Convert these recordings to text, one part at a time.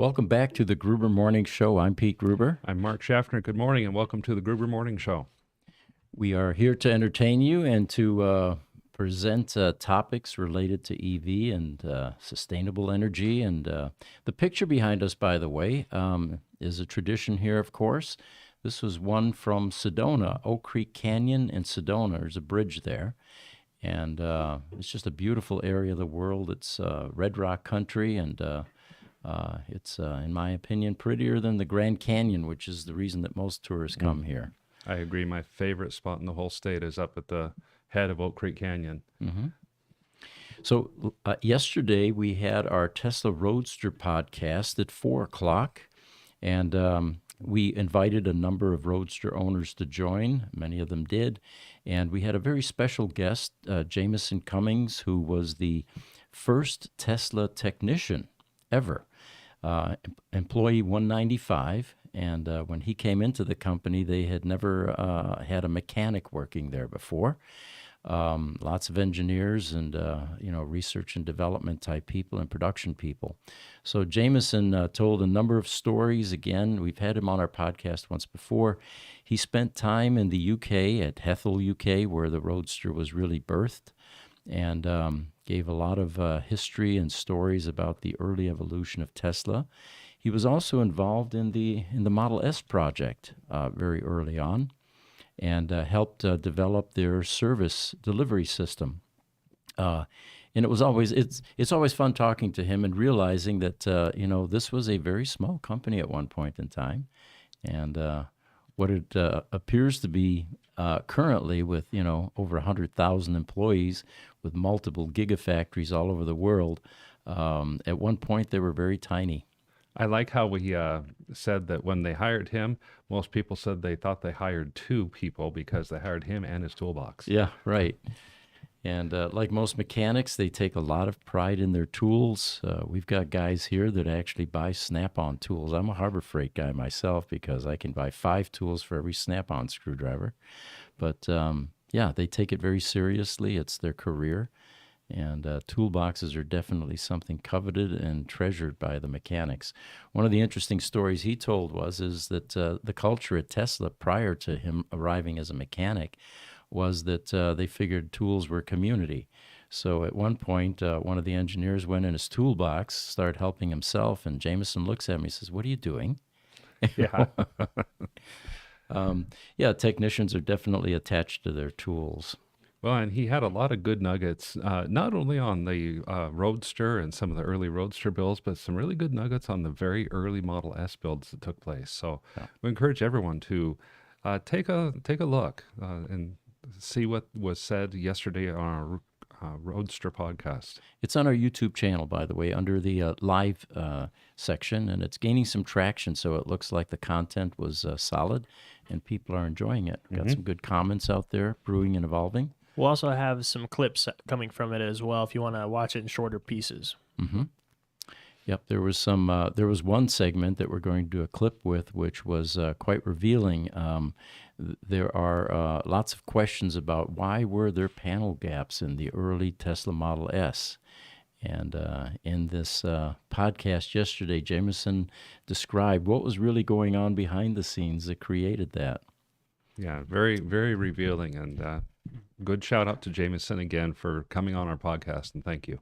Welcome back to the Gruber Morning Show. I'm Pete Gruber. I'm Mark Schaffner. Good morning and welcome to the Gruber Morning Show. We are here to entertain you and to present topics related to EV and sustainable energy. And the picture behind us, by the way, is a tradition here, of course. This was one from Sedona, Oak Creek Canyon in Sedona. There's a bridge there. And it's just a beautiful area of the world. It's red rock country, and it's, in my opinion, prettier than the Grand Canyon, which is the reason that most tourists come here. I agree. My favorite spot in the whole state is up at the head of Oak Creek Canyon. Mm-hmm. So yesterday we had our Tesla Roadster podcast at 4 o'clock, and we invited a number of Roadster owners to join. Many of them did. And we had a very special guest, Jamison Cummings, who was the first Tesla technician ever, employee 195. And when he came into the company, they had never had a mechanic working there before. Lots of engineers and, research and development type people and production people. So Jamison told a number of stories. Again, we've had him on our podcast once before. He spent time in the UK at Hethel, UK, where the Roadster was really birthed, and gave a lot of history and stories about the early evolution of Tesla. He was also involved in the Model S project very early on, and helped develop their service delivery system. And it's always fun talking to him and realizing that this was a very small company at one point in time, and what it appears to be currently, with over 100,000 employees with multiple gigafactories all over the world. At one point, they were very tiny. I like how we said that when they hired him, most people said they thought they hired two people because they hired him and his toolbox. Yeah, right. And like most mechanics, they take a lot of pride in their tools. We've got guys here that actually buy Snap-on tools. I'm a Harbor Freight guy myself because I can buy 5 tools for every Snap-on screwdriver. But they take it very seriously. It's their career. And toolboxes are definitely something coveted and treasured by the mechanics. One of the interesting stories he told is that the culture at Tesla prior to him arriving as a mechanic was that they figured tools were community. So at one point, one of the engineers went in his toolbox, started helping himself, and Jamison looks at me and says, "What are you doing?" Yeah. Technicians are definitely attached to their tools. Well, and he had a lot of good nuggets, not only on the Roadster and some of the early Roadster builds, but some really good nuggets on the very early Model S builds that took place. So we encourage everyone to take a look and see what was said yesterday on our Roadster podcast. It's on our YouTube channel, by the way, under the live section, and it's gaining some traction, so it looks like the content was solid, and people are enjoying it. Got some good comments out there, brewing and evolving. We'll also have some clips coming from it as well if you want to watch it in shorter pieces. Mm-hmm. Yep, there was one segment that we're going to do a clip with, which was quite revealing. There are lots of questions about why were there panel gaps in the early Tesla Model S. And in this podcast yesterday, Jamison described what was really going on behind the scenes that created that. Yeah, very, very revealing. And good shout out to Jamison again for coming on our podcast, and thank you.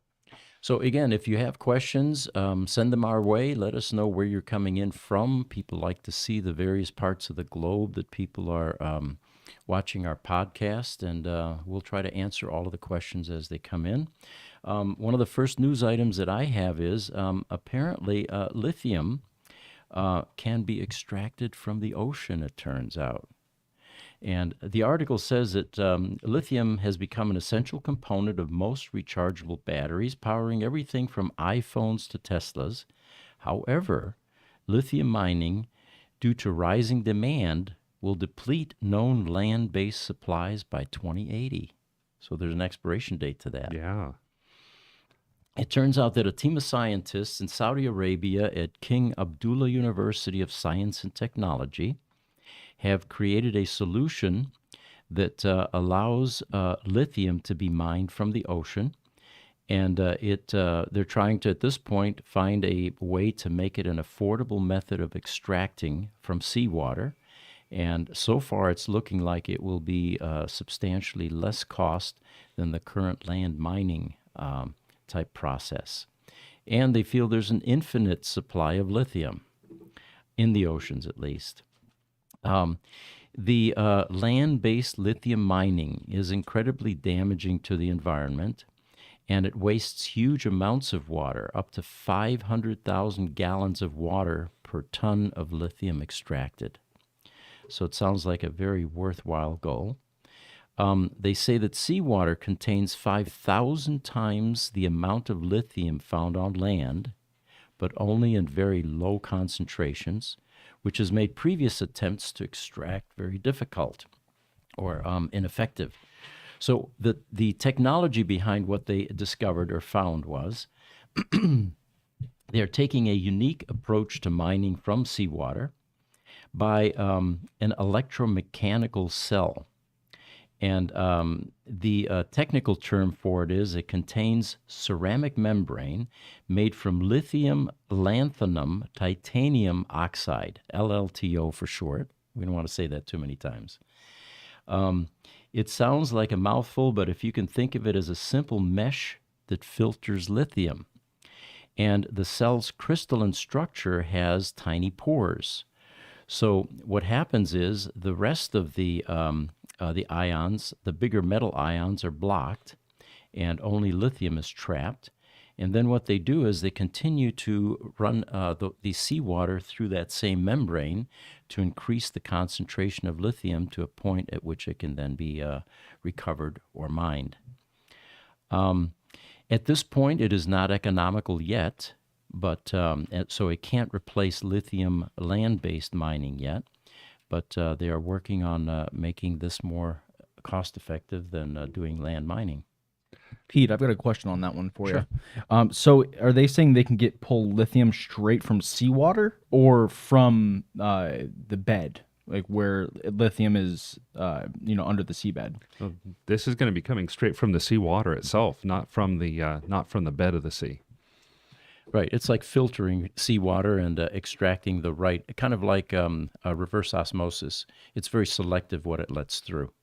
So again, if you have questions, send them our way. Let us know where you're coming in from. People like to see the various parts of the globe that people are watching our podcast, and we'll try to answer all of the questions as they come in. One of the first news items that I have is apparently lithium can be extracted from the ocean, it turns out. And the article says that lithium has become an essential component of most rechargeable batteries, powering everything from iPhones to Teslas. However, lithium mining, due to rising demand, will deplete known land-based supplies by 2080. So there's an expiration date to that. Yeah. It turns out that a team of scientists in Saudi Arabia at King Abdullah University of Science and Technology have created a solution that allows lithium to be mined from the ocean, And they're trying to, at this point, find a way to make it an affordable method of extracting from seawater. And so far, it's looking like it will be substantially less cost than the current land mining type process. And they feel there's an infinite supply of lithium, in the oceans at least. The land-based lithium mining is incredibly damaging to the environment, and it wastes huge amounts of water, up to 500,000 gallons of water per ton of lithium extracted. So it sounds like a very worthwhile goal. They say that seawater contains 5,000 times the amount of lithium found on land, but only in very low concentrations, which has made previous attempts to extract very difficult or ineffective. So the technology behind what they discovered or found was they're taking a unique approach to mining from seawater by an electromechanical cell. And the technical term for it is it contains ceramic membrane made from lithium lanthanum titanium oxide, LLTO for short. We don't want to say that too many times. It sounds like a mouthful, but if you can think of it as a simple mesh that filters lithium. And the cell's crystalline structure has tiny pores. So what happens is the rest of the ions, the bigger metal ions, are blocked, and only lithium is trapped. And then what they do is they continue to run the seawater through that same membrane to increase the concentration of lithium to a point at which it can then be recovered or mined. At this point, it is not economical yet, but so it can't replace lithium land-based mining yet. But they are working on making this more cost-effective than doing land mining. Pete, I've got a question on that one for you. So are they saying they can pull lithium straight from seawater or from the bed, like where lithium is, under the seabed? So this is going to be coming straight from the seawater itself, not from the bed of the sea. Right. It's like filtering seawater and extracting the right, kind of like a reverse osmosis. It's very selective what it lets through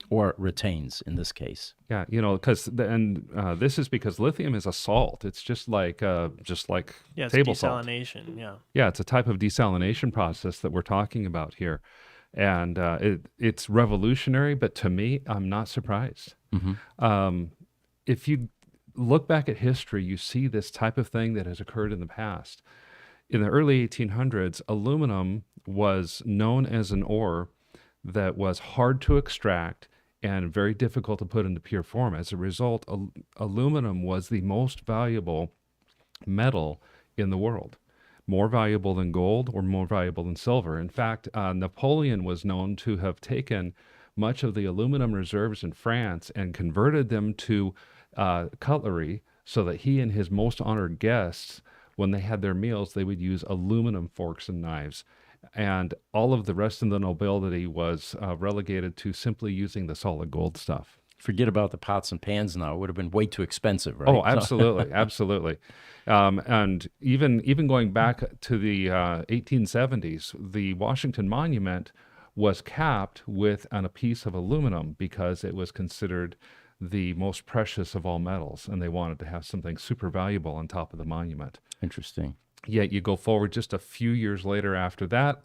or retains in this case. Yeah, because this is because lithium is a salt. It's just like it's table salt. desalination. Yeah. Yeah, it's a type of desalination process that we're talking about here, and it's revolutionary. But to me, I'm not surprised. Mm-hmm. If you look back at history, you see this type of thing that has occurred in the past. In the early 1800s, aluminum was known as an ore that was hard to extract and very difficult to put into pure form. As a result, aluminum was the most valuable metal in the world, more valuable than gold or more valuable than silver. In fact, Napoleon was known to have taken much of the aluminum reserves in France and converted them to cutlery so that he and his most honored guests, when they had their meals, they would use aluminum forks and knives. And all of the rest of the nobility was relegated to simply using the solid gold stuff. Forget about the pots and pans now. It would have been way too expensive, right? Oh, absolutely, absolutely. And even going back to the 1870s, the Washington Monument was capped with a piece of aluminum because it was considered the most precious of all metals, and they wanted to have something super valuable on top of the monument. Interesting. Yet you go forward just a few years later after that,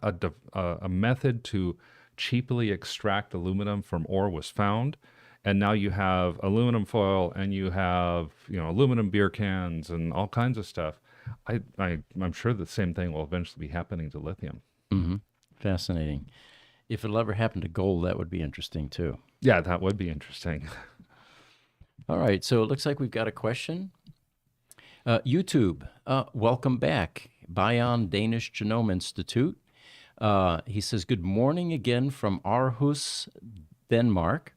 a method to cheaply extract aluminum from ore was found, and now you have aluminum foil and you have aluminum beer cans and all kinds of stuff. I'm sure the same thing will eventually be happening to lithium. Mm-hmm. Fascinating. If it'll ever happen to gold, that would be interesting too. Yeah, that would be interesting. All right, so it looks like we've got a question. YouTube, welcome back. Bion Danish Genome Institute. He says, good morning again from Aarhus, Denmark.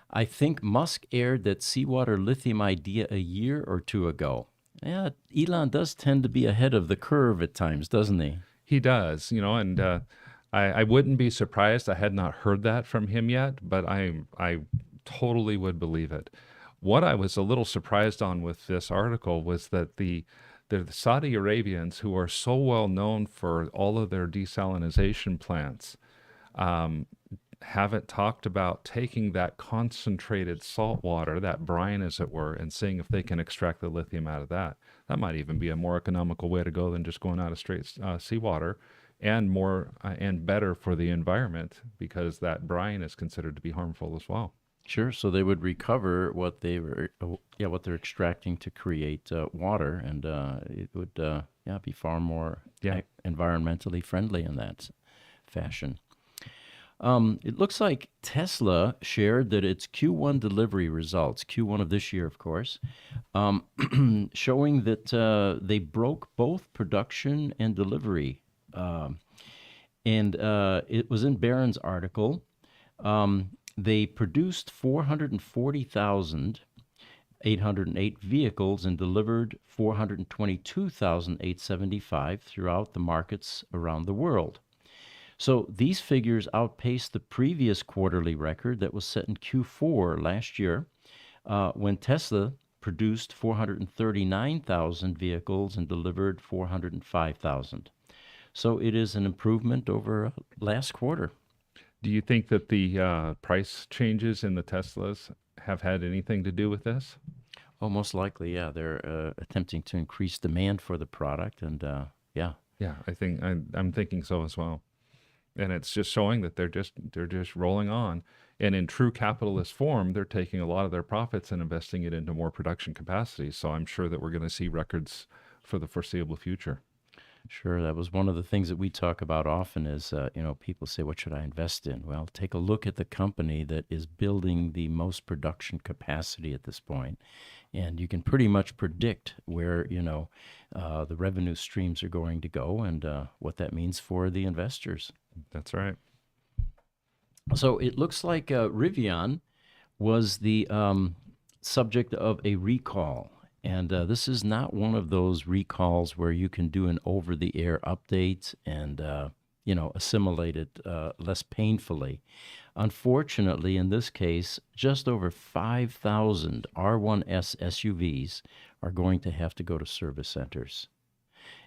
I think Musk aired that seawater lithium idea a year or two ago. Yeah, Elon does tend to be ahead of the curve at times, doesn't he? He does, and I wouldn't be surprised. I had not heard that from him yet, but I totally would believe it. What I was a little surprised on with this article was that the Saudi Arabians, who are so well known for all of their desalination plants, um, haven't talked about taking that concentrated salt water, that brine as it were, and seeing if they can extract the lithium out of that. That might even be a more economical way to go than just going out of straight seawater, and more and better for the environment, because that brine is considered to be harmful as well. Sure. So they would recover what what they're extracting to create water, and it would, be far more environmentally friendly in that fashion. It looks like Tesla shared that its Q1 delivery results, Q1 of this year, of course, showing that they broke both production and delivery. And it was in Barron's article. They produced 440,808 vehicles and delivered 422,875 throughout the markets around the world. So these figures outpaced the previous quarterly record that was set in Q4 last year, when Tesla produced 439,000 vehicles and delivered 405,000. So it is an improvement over last quarter. Do you think that the price changes in the Teslas have had anything to do with this? Oh, most likely, yeah. They're attempting to increase demand for the product, and yeah. Yeah, I think I'm thinking so as well. And it's just showing that they're just rolling on. And in true capitalist form, they're taking a lot of their profits and investing it into more production capacity. So I'm sure that we're going to see records for the foreseeable future. Sure, that was one of the things that we talk about often is, people say, what should I invest in? Well, take a look at the company that is building the most production capacity at this point, and you can pretty much predict where, the revenue streams are going to go and what that means for the investors. That's right. So it looks like Rivian was the subject of a recall. And this is not one of those recalls where you can do an over-the-air update and, assimilate it less painfully. Unfortunately, in this case, just over 5,000 R1S SUVs are going to have to go to service centers.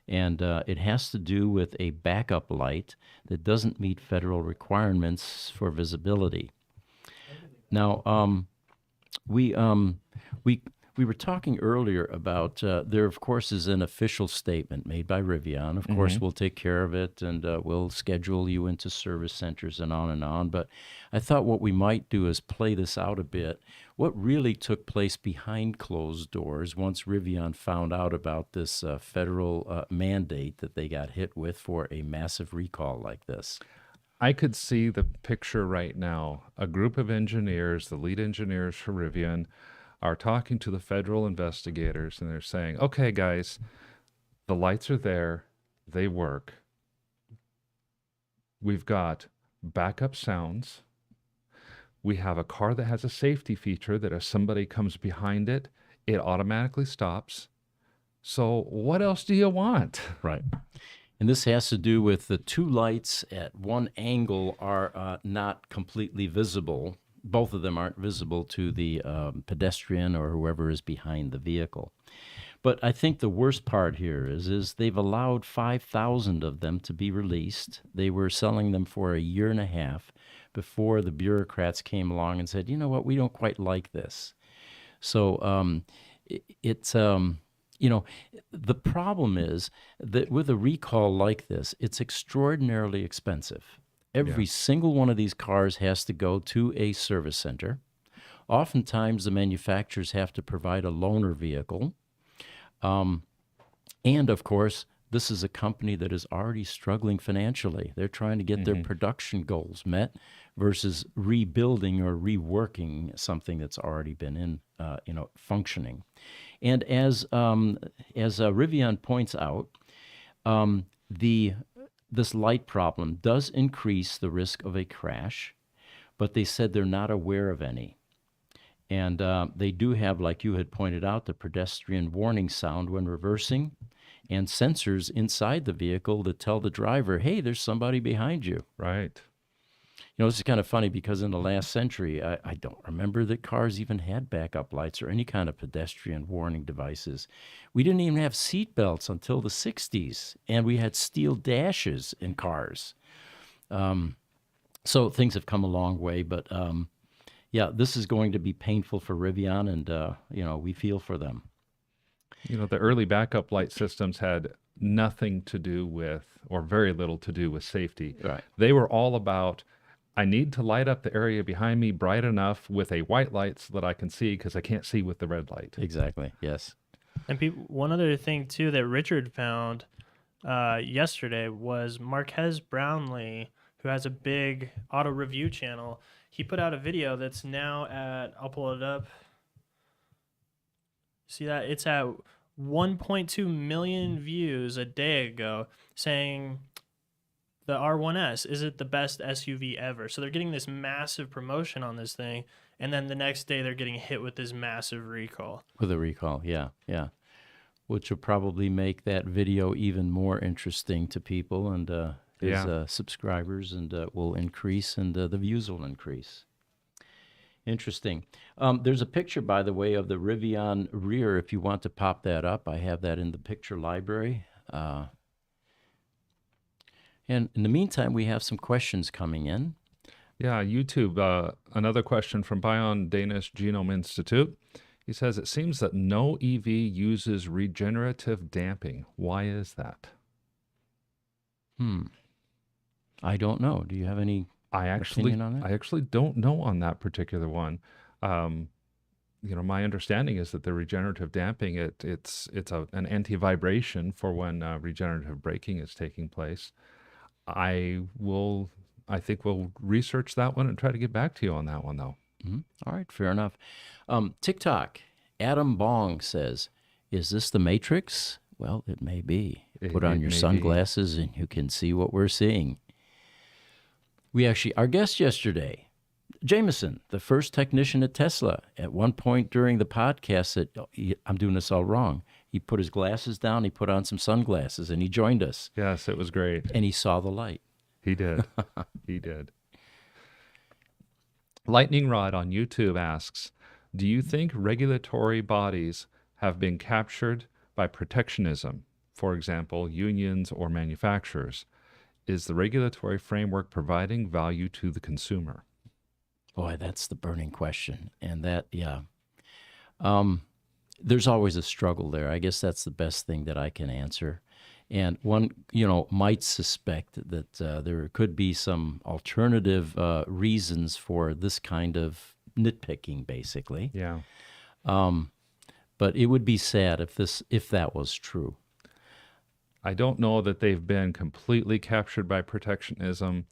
And it has to do with a backup light that doesn't meet federal requirements for visibility. Now, we were talking earlier about there, of course, is an official statement made by Rivian. Of course, we'll take care of it, and we'll schedule you into service centers and on and on. But I thought what we might do is play this out a bit. What really took place behind closed doors once Rivian found out about this federal mandate that they got hit with for a massive recall like this? I could see the picture right now. A group of engineers, the lead engineers for Rivian, are talking to the federal investigators, and they're saying, okay, guys, the lights are there. They work. We've got backup sounds. We have a car that has a safety feature that if somebody comes behind it, it automatically stops. So what else do you want? Right. And this has to do with the two lights at one angle are not completely visible. Both of them aren't visible to the pedestrian or whoever is behind the vehicle. But I think the worst part here is they've allowed 5,000 of them to be released. They were selling them for a year and a half before the bureaucrats came along and said, you know what, we don't quite like this. So it's the problem is that with a recall like this, it's extraordinarily expensive. Every single one of these cars has to go to a service center. Oftentimes, the manufacturers have to provide a loaner vehicle. And, of course, this is a company that is already struggling financially. They're trying to get their production goals met versus rebuilding or reworking something that's already been in, functioning. And as Rivian points out, this light problem does increase the risk of a crash, but they said they're not aware of any. And they do have, like you had pointed out, the pedestrian warning sound when reversing and sensors inside the vehicle that tell the driver, hey, there's somebody behind you. Right. This is kind of funny because in the last century, I don't remember that cars even had backup lights or any kind of pedestrian warning devices. We didn't even have seat belts until the 60s, and we had steel dashes in cars. So things have come a long way, but yeah, this is going to be painful for Rivian, and we feel for them. The early backup light systems had nothing to do with, or very little to do with safety. Right. They were all about, I need to light up the area behind me bright enough with a white light so that I can see, because I can't see with the red light. Exactly. Yes. And one other thing too that Richard found yesterday was Marquez Brownlee, who has a big auto review channel. He put out a video that's now I'll pull it up. See that? It's at 1.2 million views a day ago, saying the R1S, is it the best SUV ever? So they're getting this massive promotion on this thing, and then the next day they're getting hit with this massive recall. With a recall, yeah. Which will probably make that video even more interesting to people and his subscribers, and will increase, and the views will increase. Interesting. There's a picture, by the way, of the Rivian rear. If you want to pop that up, I have that in the picture library. And in the meantime, we have some questions coming in. Yeah, YouTube. Another question from Bion Danish Genome Institute. He says, it seems that no EV uses regenerative damping. Why is that? I don't know. Do you have any opinion on that? I actually don't know on that particular one. My understanding is that the regenerative damping, it's an anti-vibration for when regenerative braking is taking place. I think we'll research that one and try to get back to you on that one, though. All right, fair enough. TikTok, Adam Bong says, is this the Matrix? Well, it may be. Put on your sunglasses and you can see what we're seeing. Our guest yesterday, Jamison, the first technician at Tesla, at one point during the podcast said, I'm doing this all wrong. He put his glasses down, he put on some sunglasses, and he joined us. Yes, it was great. And he saw the light. He did. He did. Lightning Rod on YouTube asks, do you think regulatory bodies have been captured by protectionism, for example, unions or manufacturers? Is the regulatory framework providing value to the consumer? Boy, that's the burning question. And that, yeah. There's always a struggle there. I guess that's the best thing that I can answer. And one, might suspect that there could be some alternative reasons for this kind of nitpicking, basically. Yeah. But it would be sad if that was true. I don't know that they've been completely captured by protectionism,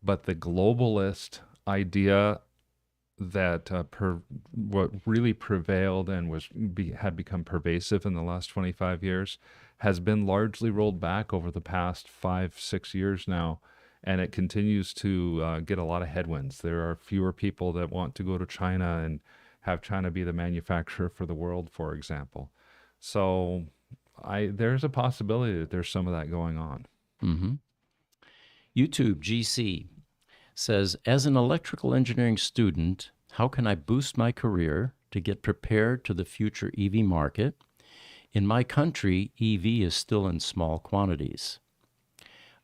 but the globalist idea that what really prevailed and had become pervasive in the last 25 years has been largely rolled back over the past 5-6 years now, and it continues to get a lot of headwinds. There are fewer people that want to go to China and have China be the manufacturer for the world, for example. So there's a possibility that there's some of that going on. Mm-hmm. YouTube GC says, as an electrical engineering student, how can I boost my career to get prepared to the future EV market? In my country, EV is still in small quantities.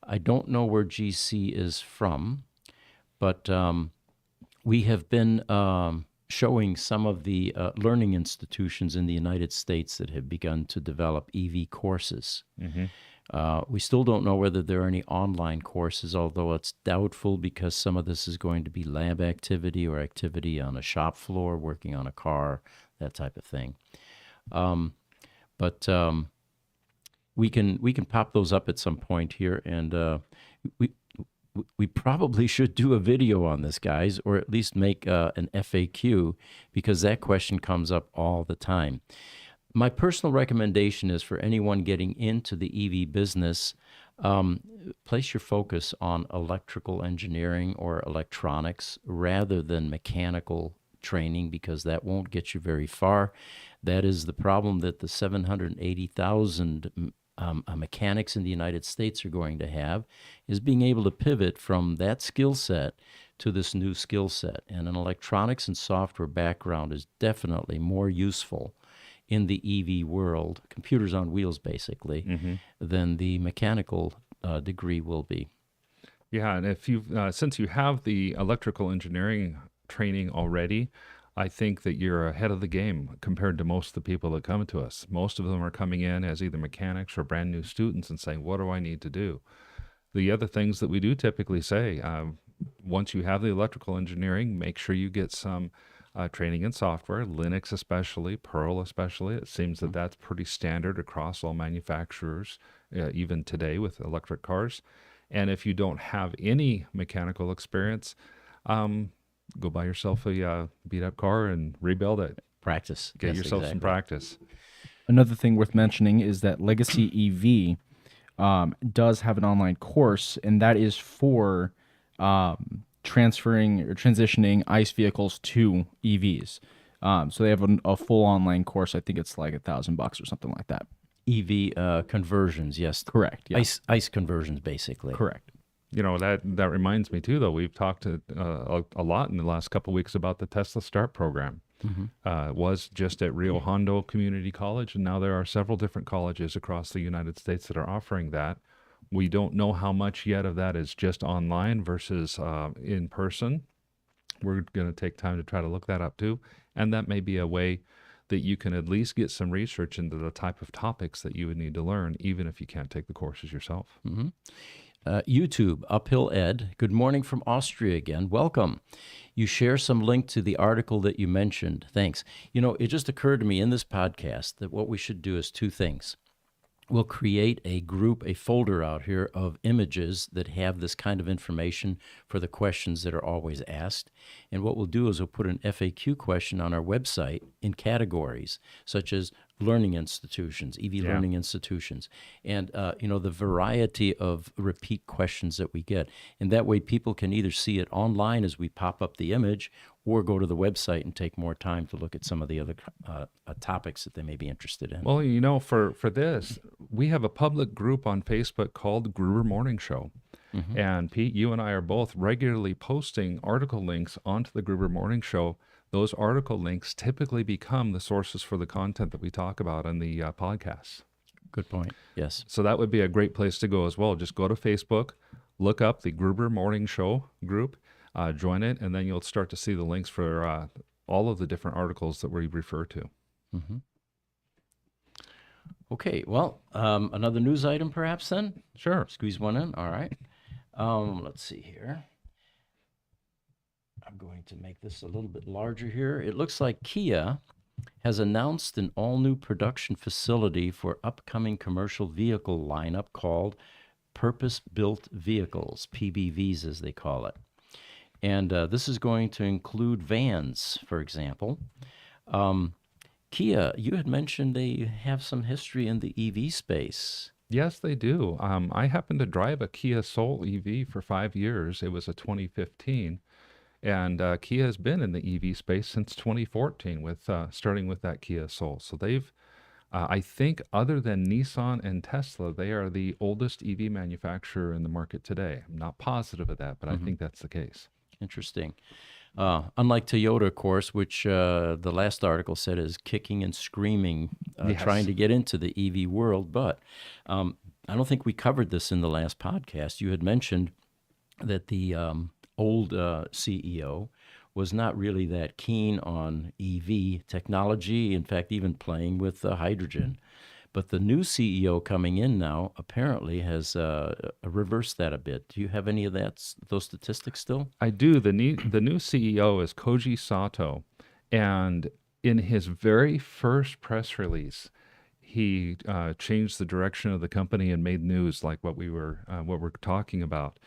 I don't know where GC is from, but we have been showing some of the learning institutions in the United States that have begun to develop EV courses. Mm-hmm. We still don't know whether there are any online courses, although it's doubtful because some of this is going to be lab activity or activity on a shop floor, working on a car, that type of thing. But we can pop those up at some point here, and we probably should do a video on this, guys, or at least make an FAQ, because that question comes up all the time. My personal recommendation is for anyone getting into the EV business, place your focus on electrical engineering or electronics rather than mechanical training, because that won't get you very far. That is the problem that the 780,000 mechanics in the United States are going to have is being able to pivot from that skill set to this new skill set. And an electronics and software background is definitely more useful in the EV world, computers on wheels basically, than the mechanical degree will be. Yeah, and if you since you have the electrical engineering training already, I think that you're ahead of the game compared to most of the people that come to us. Most of them are coming in as either mechanics or brand new students and saying, "What do I need to do?" The other things that we do typically say, once you have the electrical engineering, make sure you get some training in software, Linux especially, Perl especially. It seems that that's pretty standard across all manufacturers, even today with electric cars. And if you don't have any mechanical experience, go buy yourself a beat up car and rebuild it. Practice. Get Yes, yourself some exactly. practice. Another thing worth mentioning is that Legacy EV does have an online course, and that is for transferring or transitioning ICE vehicles to EVs. So they have a full online course. I think it's like $1,000 or something like that. EV conversions, yes. Correct. Yeah. Ice conversions, basically. Correct. You know, that reminds me too, though. We've talked a lot in the last couple of weeks about the Tesla Start program. It was just at Rio Hondo Community College, and now there are several different colleges across the United States that are offering that. We don't know how much yet of that is just online versus in person. We're going to take time to try to look that up too. And that may be a way that you can at least get some research into the type of topics that you would need to learn, even if you can't take the courses yourself. YouTube, Uphill Ed. Good morning from Austria again. Welcome. You share some link to the article that you mentioned. Thanks. You know, it just occurred to me in this podcast that what we should do is two things. We'll create a group, a folder out here of images that have this kind of information for the questions that are always asked. And what we'll do is we'll put an FAQ question on our website in categories, such as learning institutions, EV learning institutions, and the variety of repeat questions that we get. And that way people can either see it online as we pop up the image or go to the website and take more time to look at some of the other topics that they may be interested in. Well, you know, for this, we have a public group on Facebook called Gruber Morning Show. And Pete, you and I are both regularly posting article links onto the Gruber Morning Show. Those article links typically become the sources for the content that we talk about in the podcasts. Good point. Yes. So that would be a great place to go as well. Just go to Facebook, look up the Gruber Morning Show group, join it, and then you'll start to see the links for all of the different articles that we refer to. Okay, well, another news item perhaps then? Sure. Squeeze one in. All right. Let's see here. I'm going to make this a little bit larger here. It looks like Kia has announced an all-new production facility for upcoming commercial vehicle lineup called Purpose-Built Vehicles, PBVs as they call it. And this is going to include vans, for example. Kia, you had mentioned they have some history in the EV space. Yes, they do. I happened to drive a Kia Soul EV for 5 years. It was a 2015. And Kia has been in the EV space since 2014, with starting with that Kia Soul. So they've, I think, other than Nissan and Tesla, they are the oldest EV manufacturer in the market today. I'm not positive of that, but I think that's the case. Interesting. Unlike Toyota, of course, which the last article said is kicking and screaming, trying to get into the EV world. But I don't think we covered this in the last podcast. You had mentioned that the old CEO was not really that keen on EV technology, in fact, even playing with hydrogen. But the new CEO coming in now apparently has reversed that a bit. Do you have any of those statistics still? I do. The new CEO is Koji Sato, and in his very first press release, he changed the direction of the company and made news like what we're talking about.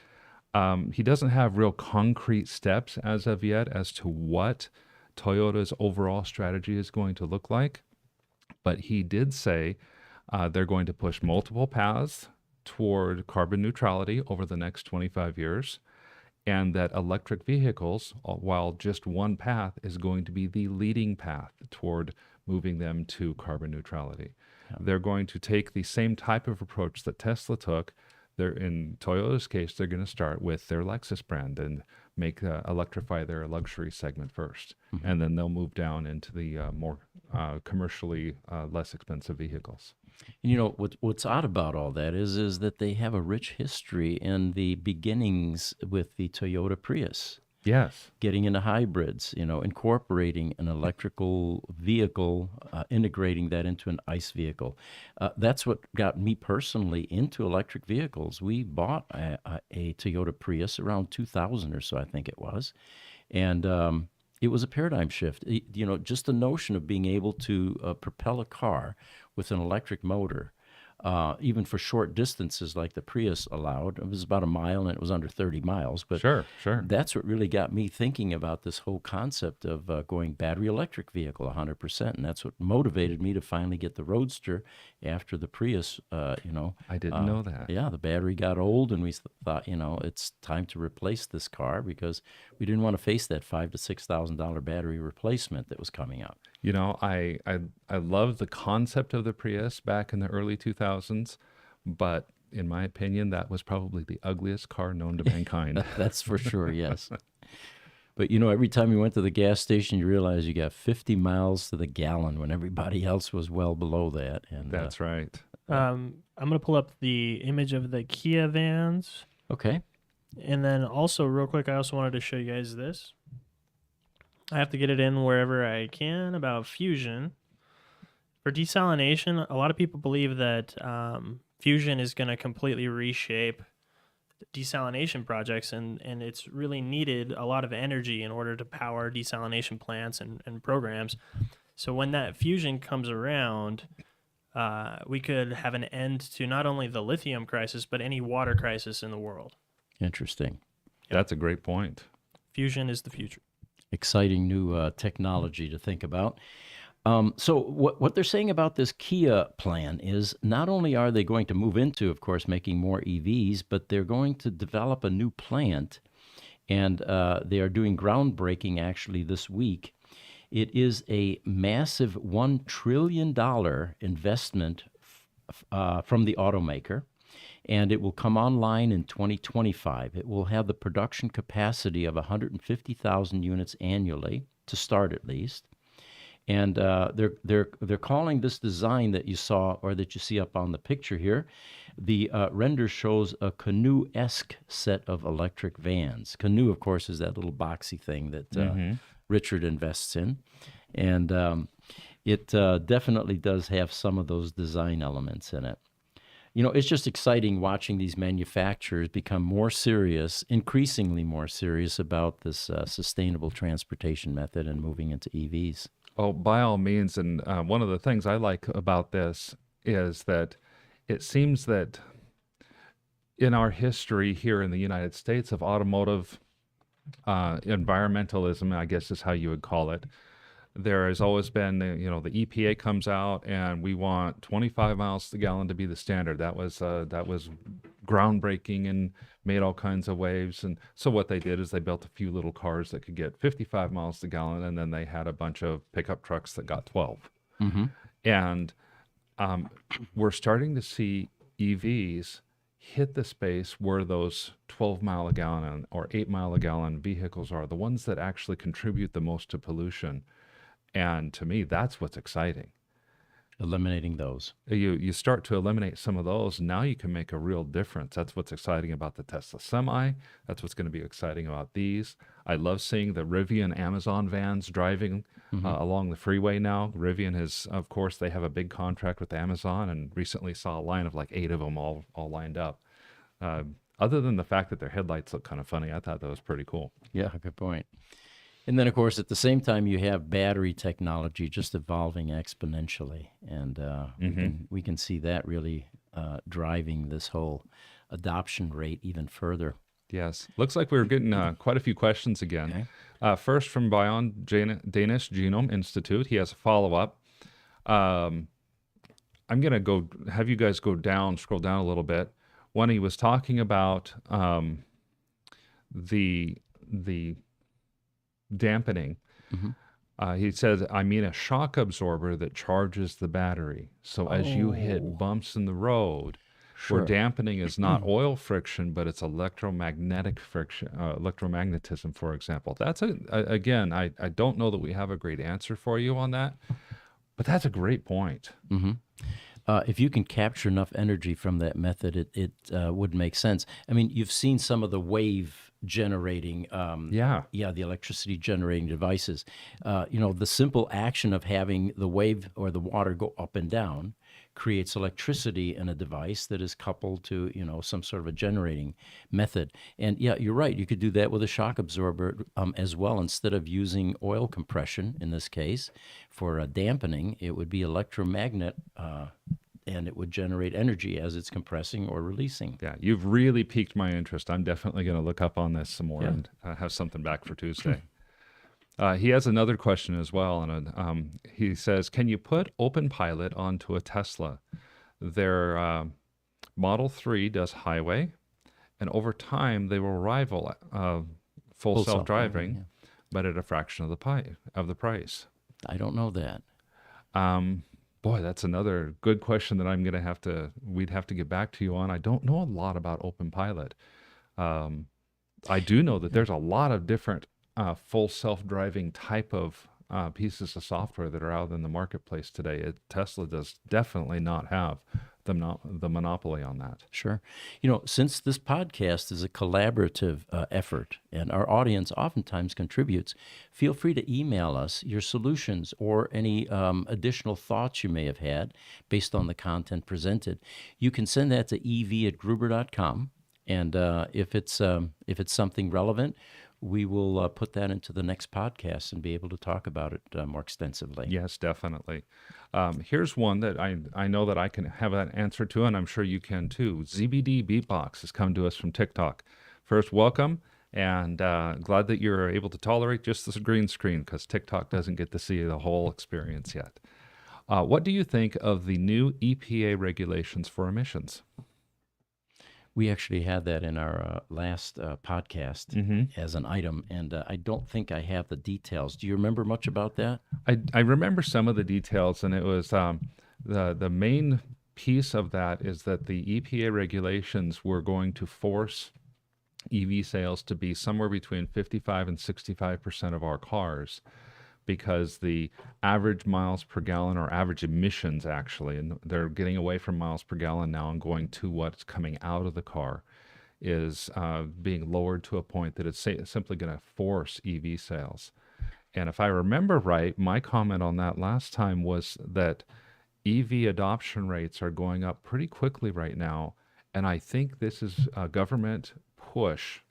He doesn't have real concrete steps as of yet as to what Toyota's overall strategy is going to look like, but he did say they're going to push multiple paths toward carbon neutrality over the next 25 years, and that electric vehicles, while just one path, is going to be the leading path toward moving them to carbon neutrality. They're going to take the same type of approach that Tesla took. They're, in Toyota's case, they're going to start with their Lexus brand and make electrify their luxury segment first, and then they'll move down into the more commercially less expensive vehicles. You know what's odd about all that is that they have a rich history in the beginnings with the Toyota Prius, Yes. getting into hybrids, incorporating an electrical vehicle, integrating that into an ICE vehicle. That's what got me personally into electric vehicles. We bought a Toyota Prius around 2000 or so, I think it was, and it was a paradigm shift. Just the notion of being able to propel a car with an electric motor, even for short distances like the Prius allowed. It was about a mile and it was under 30 miles. But Sure. that's what really got me thinking about this whole concept of going battery electric vehicle 100%. And that's what motivated me to finally get the Roadster after the Prius, I didn't know that. Yeah, the battery got old and we thought, it's time to replace this car because we didn't want to face that $5,000 to $6,000 battery replacement that was coming up. I love the concept of the Prius back in the early 2000s, but in my opinion, that was probably the ugliest car known to mankind. That's for sure, yes. But every time you went to the gas station, you realize you got 50 miles to the gallon when everybody else was well below that. And That's right. I'm going to pull up the image of the Kia vans. Okay. And then also, real quick, I also wanted to show you guys this. I have to get it in wherever I can about fusion. For desalination, a lot of people believe that fusion is going to completely reshape desalination projects, and it's really needed a lot of energy in order to power desalination plants and programs. So when that fusion comes around, we could have an end to not only the lithium crisis, but any water crisis in the world. Interesting. That's a great point. Fusion is the future. Exciting new technology to think about. So what they're saying about this Kia plan is not only are they going to move into, of course, making more EVs, but they're going to develop a new plant, and they are doing groundbreaking actually this week. It is a massive $1 trillion investment from the automaker, and it will come online in 2025. It will have the production capacity of 150,000 units annually, to start at least. And they're calling this design that you saw, or that you see up on the picture here, the render shows a Canoe-esque set of electric vans. Canoe, of course, is that little boxy thing that Richard invests in. And it definitely does have some of those design elements in it. It's just exciting watching these manufacturers become more serious, increasingly more serious about this sustainable transportation method and moving into EVs. Oh, by all means. And one of the things I like about this is that it seems that in our history here in the United States of automotive environmentalism, I guess is how you would call it, there has always been, the EPA comes out and we want 25 miles to the gallon to be the standard. That was groundbreaking and made all kinds of waves. And so what they did is they built a few little cars that could get 55 miles to the gallon, and then they had a bunch of pickup trucks that got 12. And we're starting to see EVs hit the space where those 12 mile a gallon or 8 mile a gallon vehicles are, the ones that actually contribute the most to pollution. And to me, that's what's exciting. Eliminating those. You start to eliminate some of those, now you can make a real difference. That's what's exciting about the Tesla Semi. That's what's going to be exciting about these. I love seeing the Rivian Amazon vans driving along the freeway now. Rivian is, of course, they have a big contract with Amazon, and recently saw a line of like 8 of them all lined up. Other than the fact that their headlights look kind of funny, I thought that was pretty cool. Yeah, good point. And then, of course, at the same time, you have battery technology just evolving exponentially. And we can see that really driving this whole adoption rate even further. Yes. Looks like we're getting quite a few questions again. Okay. First from Bion Danish Genome Institute. He has a follow-up. I'm going to go have you guys scroll down a little bit. When he was talking about the dampening, He says, I mean a shock absorber that charges the battery. So as you hit bumps in the road, where Sure. dampening is not oil friction, but it's electromagnetic friction, electromagnetism, for example. That's again, I don't know that we have a great answer for you on that, but that's a great point. If you can capture enough energy from that method, it would make sense. I mean, you've seen some of the wave generating, Yeah. the electricity generating devices. The simple action of having the wave or the water go up and down creates electricity in a device that is coupled to, some sort of a generating method. And yeah, you're right. You could do that with a shock absorber as well. Instead of using oil compression in this case for dampening, it would be electromagnet. And it would generate energy as it's compressing or releasing. Yeah, you've really piqued my interest. I'm definitely going to look up on this some more and have something back for Tuesday. He has another question as well. And he says, can you put OpenPilot onto a Tesla? Their Model 3 does highway, and over time they will rival full self-driving, but at a fraction of the price. I don't know that. Boy, that's another good question that we'd have to get back to you on. I don't know a lot about OpenPilot. I do know that there's a lot of different full self-driving type of pieces of software that are out in the marketplace today. Tesla does definitely not have the monopoly on that. Sure. Since this podcast is a collaborative effort and our audience oftentimes contributes, feel free to email us your solutions or any additional thoughts you may have had based on the content presented. You can send that to ev@gruber.com, and if it's something relevant, we will put that into the next podcast and be able to talk about it more extensively. Yes, definitely. Here's one that I know that I can have an answer to, and I'm sure you can too. ZBD Beatbox has come to us from TikTok. First, welcome, and glad that you're able to tolerate just this green screen because TikTok doesn't get to see the whole experience yet. What do you think of the new EPA regulations for emissions? We actually had that in our last podcast as an item, and I don't think I have the details. Do you remember much about that? I remember some of the details, and it was the main piece of that is that the EPA regulations were going to force EV sales to be somewhere between 55 and 65% of our cars, because the average miles per gallon, or average emissions actually, and they're getting away from miles per gallon now and going to what's coming out of the car, is being lowered to a point that it's simply going to force EV sales. And if I remember right, my comment on that last time was that EV adoption rates are going up pretty quickly right now, and I think this is a government push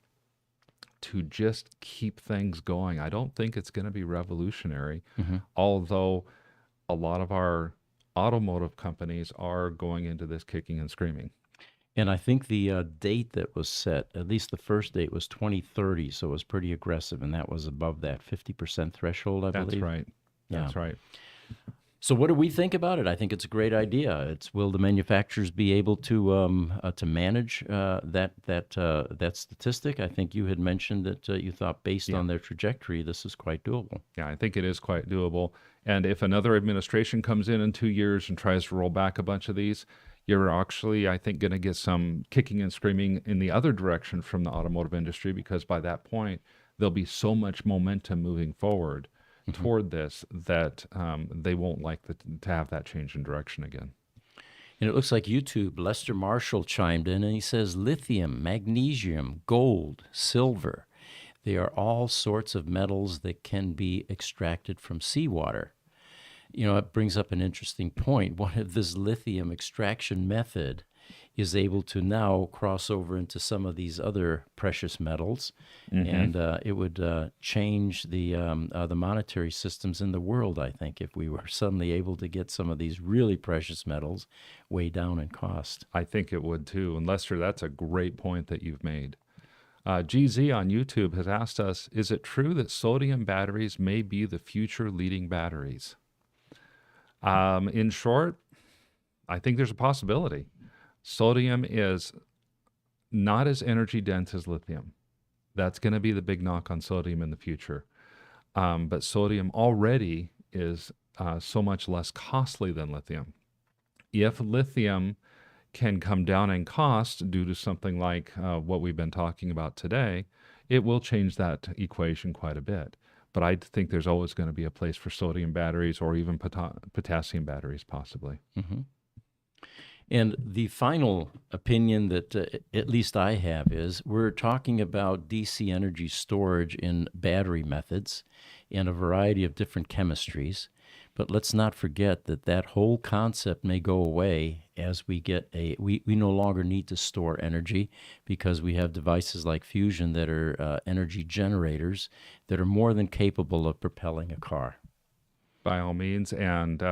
to just keep things going. I don't think it's going to be revolutionary, although a lot of our automotive companies are going into this kicking and screaming. And I think the date that was set, at least the first date, was 2030, so it was pretty aggressive, and that was above that 50% threshold, I believe. That's right. That's right. So what do we think about it? I think it's a great idea. Will the manufacturers be able to manage that statistic? I think you had mentioned that you thought based on their trajectory, this is quite doable. Yeah, I think it is quite doable. And if another administration comes in 2 years and tries to roll back a bunch of these, you're actually, I think, going to get some kicking and screaming in the other direction from the automotive industry, because by that point, there'll be so much momentum moving forward toward this that they won't like to have that change in direction again. And it looks like YouTube, Lester Marshall chimed in, and he says lithium, magnesium, gold, silver. They are all sorts of metals that can be extracted from seawater. It brings up an interesting point. What if this lithium extraction method is able to now cross over into some of these other precious metals, and it would change the monetary systems in the world, I think, if we were suddenly able to get some of these really precious metals way down in cost. I think it would too. And Lester, that's a great point that you've made. GZ on YouTube has asked us, is it true that sodium batteries may be the future leading batteries? In short, I think there's a possibility. Sodium is not as energy dense as lithium. That's going to be the big knock on sodium in the future. but sodium already is so much less costly than lithium. If lithium can come down in cost due to something like what we've been talking about today, it will change that equation quite a bit. But I think there's always going to be a place for sodium batteries or even potassium batteries, possibly. Mm-hmm. And the final opinion that at least I have is we're talking about DC energy storage in battery methods and a variety of different chemistries. But let's not forget that that whole concept may go away as we get we no longer need to store energy because we have devices like fusion that are energy generators that are more than capable of propelling a car. By all means, and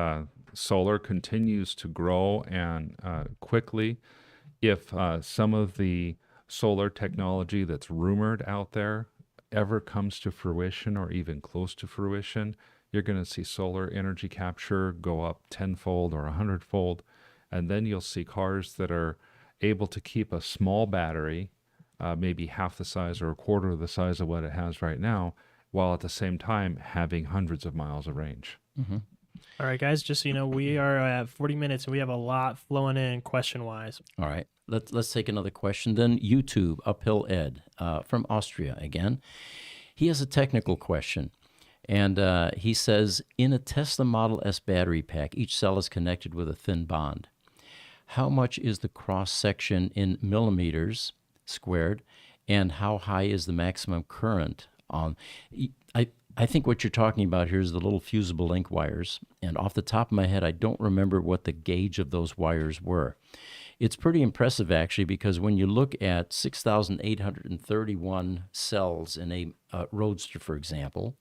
solar continues to grow and quickly. If some of the solar technology that's rumored out there ever comes to fruition or even close to fruition, you're going to see solar energy capture go up tenfold or 100-fold. And then you'll see cars that are able to keep a small battery, maybe half the size or a quarter of the size of what it has right now, while at the same time having hundreds of miles of range. Mm-hmm. All right, guys, just so you know, we are at 40 minutes and we have a lot flowing in question-wise. All right, let's take another question then. YouTube, Uphill Ed, from Austria again. He has a technical question. And he says, in a Tesla Model S battery pack, each cell is connected with a thin bond. How much is the cross-section in millimeters squared, and how high is the maximum current on? I think what you're talking about here is the little fusible link wires. And off the top of my head, I don't remember what the gauge of those wires were. It's pretty impressive, actually, because when you look at 6,831 cells in a Roadster, for example,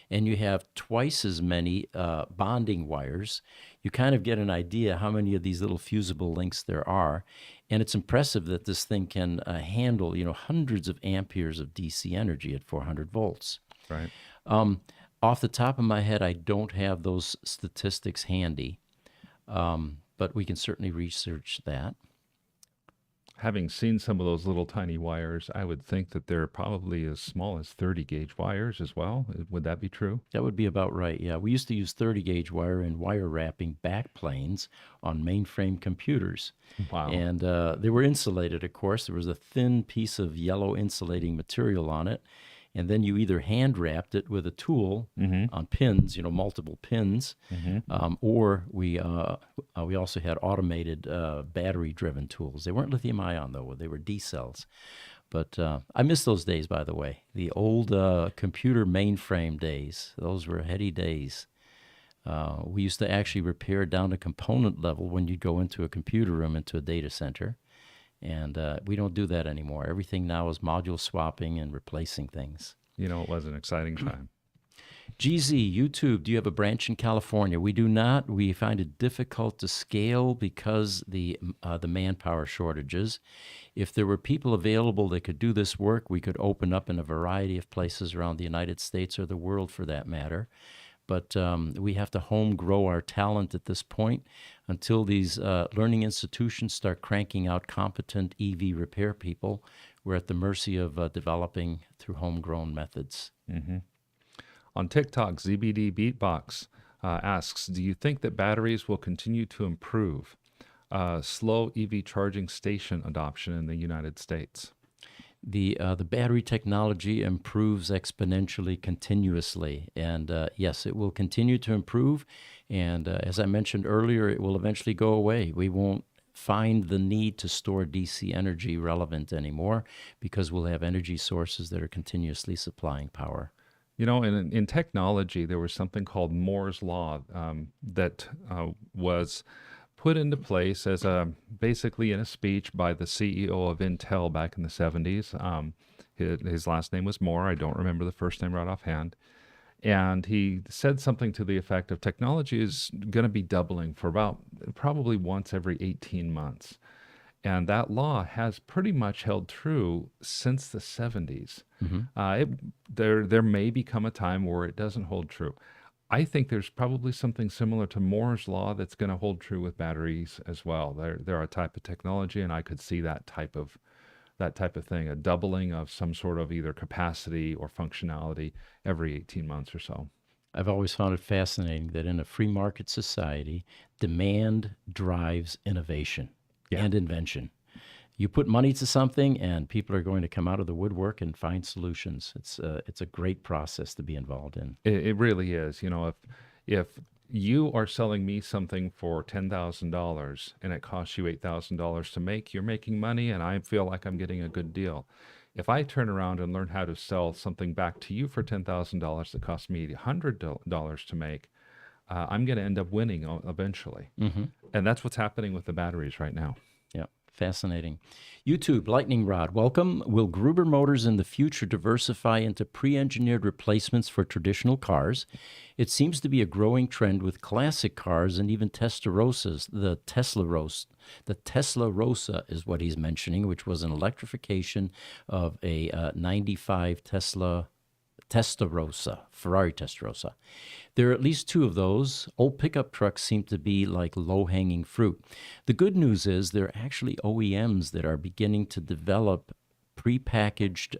and you have twice as many bonding wires, you kind of get an idea how many of these little fusible links there are. And it's impressive that this thing can handle, hundreds of amperes of DC energy at 400 volts. Right. Off the top of my head, I don't have those statistics handy, but we can certainly research that. Having seen some of those little tiny wires, I would think that they're probably as small as 30 gauge wires as well. Would that be true? That would be about right, yeah. We used to use 30 gauge wire in wire wrapping backplanes on mainframe computers. Wow. And they were insulated, of course. There was a thin piece of yellow insulating material on it. And then you either hand wrapped it with a tool on pins, multiple pins, or we also had automated battery-driven tools. They weren't lithium-ion, though. They were D cells. But I miss those days, by the way. The old computer mainframe days. Those were heady days. We used to actually repair down to component level when you go into a computer room, into a data center. And we don't do that anymore. Everything now is module swapping and replacing things. It was an exciting time. GZ, YouTube, do you have a branch in California? We do not. We find it difficult to scale because the manpower shortages. If there were people available that could do this work, we could open up in a variety of places around the United States or the world for that matter. But we have to home grow our talent at this point until these learning institutions start cranking out competent EV repair people. We're at the mercy of developing through homegrown methods. Mm-hmm. On TikTok, ZBD Beatbox asks, do you think that batteries will continue to improve slow EV charging station adoption in the United States? The battery technology improves exponentially, continuously, and yes, it will continue to improve. And as I mentioned earlier, it will eventually go away. We won't find the need to store DC energy relevant anymore because we'll have energy sources that are continuously supplying power. In technology, there was something called Moore's Law that was put into place as basically in a speech by the CEO of Intel back in the 70s. His last name was Moore. I don't remember the first name right offhand. And he said something to the effect of technology is going to be doubling for about probably once every 18 months. And that law has pretty much held true since the 70s. There may become a time where it doesn't hold true. I think there's probably something similar to Moore's Law that's going to hold true with batteries as well. They're a type of technology, and I could see that type of that type of thing, a doubling of some sort of either capacity or functionality every 18 months or so. I've always found it fascinating that in a free market society, demand drives innovation and invention. You put money to something, and people are going to come out of the woodwork and find solutions. It's a great process to be involved in. It really is. You know, if you are selling me something for $10,000 and it costs you $8,000 to make, you're making money, and I feel like I'm getting a good deal. If I turn around and learn how to sell something back to you for $10,000 that cost me $100 to make, I'm going to end up winning eventually. And that's what's happening with the batteries right now. Yeah, fascinating. YouTube, Lightning Rod, welcome. Will Gruber Motors in the future diversify into pre-engineered replacements for traditional cars? It seems to be a growing trend with classic cars and even Testarosas. The Tesla Rosa is what he's mentioning, which was an electrification of a 95 Testarossa, Ferrari Testarossa. There are at least two of those. Old pickup trucks seem to be like low-hanging fruit. The good news is there are actually OEMs that are beginning to develop prepackaged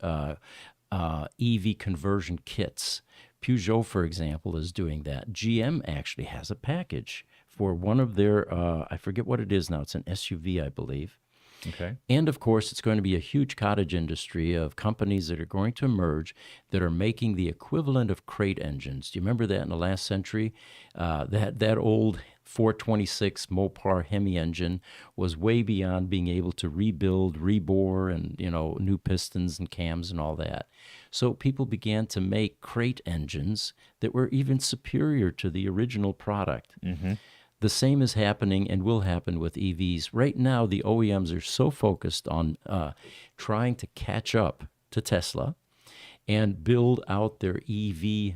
EV conversion kits. Peugeot, for example, is doing that. GM actually has a package for one of their, I forget what it is now. It's an SUV, I believe. Okay. And of course, it's going to be a huge cottage industry of companies that are going to emerge that are making the equivalent of crate engines. Do you remember that in the last century? That old 426 Mopar Hemi engine was way beyond being able to rebuild, rebore, and new pistons and cams and all that. So people began to make crate engines that were even superior to the original product. The same is happening and will happen with EVs. Right now, the OEMs are so focused on trying to catch up to Tesla and build out their EV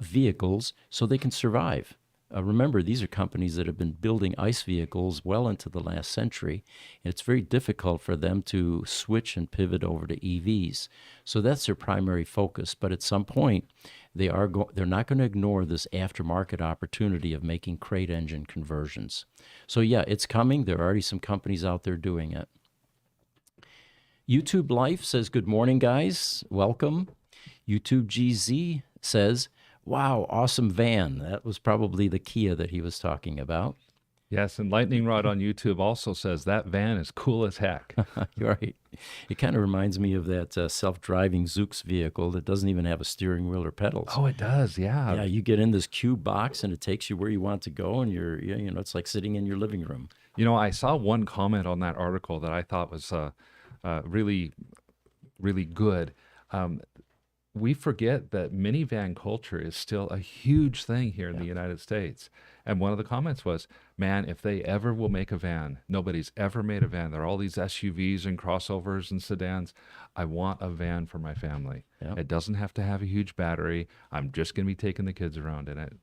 vehicles so they can survive. Remember, these are companies that have been building ICE vehicles well into the last century, and it's very difficult for them to switch and pivot over to EVs. So that's their primary focus. But at some point, they're not going to ignore this aftermarket opportunity of making crate engine conversions. So yeah, it's coming. There are already some companies out there doing it. YouTube Life says, good morning, guys. Welcome. YouTube GZ says, wow, awesome van. That was probably the Kia that he was talking about. Yes, and Lightning Rod on YouTube also says that van is cool as heck. You're right. It kind of reminds me of that self-driving Zoox vehicle that doesn't even have a steering wheel or pedals. Oh, it does, yeah. Yeah, you get in this cube box and it takes you where you want to go, and it's like sitting in your living room. I saw one comment on that article that I thought was really, really good. We forget that minivan culture is still a huge thing here in the United States. And one of the comments was, man, if they ever will make a van, nobody's ever made a van. There are all these SUVs and crossovers and sedans. I want a van for my family. Yeah. It doesn't have to have a huge battery. I'm just going to be taking the kids around in it.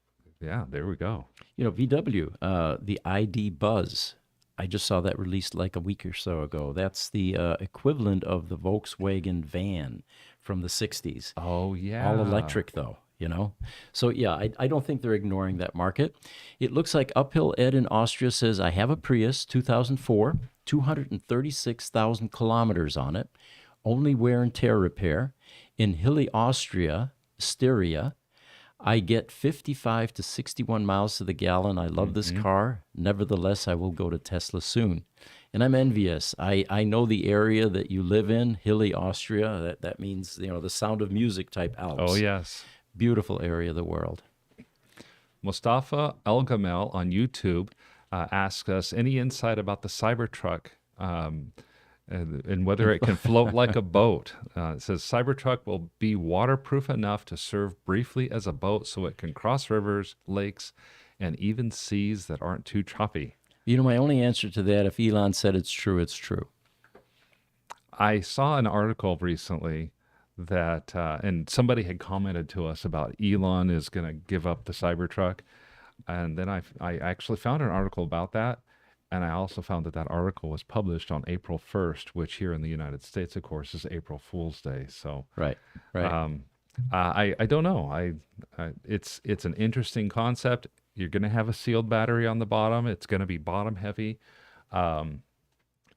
Yeah, there we go. VW, the ID Buzz. I just saw that released like a week or so ago. That's the equivalent of the Volkswagen van from the 60s. Oh, yeah. All electric, though, So, yeah, I don't think they're ignoring that market. It looks like Uphill Ed in Austria says, I have a Prius, 2004, 236,000 kilometers on it, only wear and tear repair. In Hilly, Austria, Styria, I get 55 to 61 miles to the gallon. I love this car. Nevertheless, I will go to Tesla soon. And I'm envious. I know the area that you live in, Hilly, Austria. That means, the Sound of Music type Alps. Oh, yes. Beautiful area of the world. Mustafa El-Gamel on YouTube asks us any insight about the Cybertruck and whether it can float like a boat. It says Cybertruck will be waterproof enough to serve briefly as a boat so it can cross rivers, lakes, and even seas that aren't too choppy. My only answer to that, if Elon said it's true, it's true. I saw an article recently that, and somebody had commented to us about Elon is going to give up the Cybertruck. And then I actually found an article about that. And I also found that article was published on April 1st, which here in the United States, of course, is April Fool's Day. So right. I don't know. It's an interesting concept. You're going to have a sealed battery on the bottom. It's going to be bottom heavy.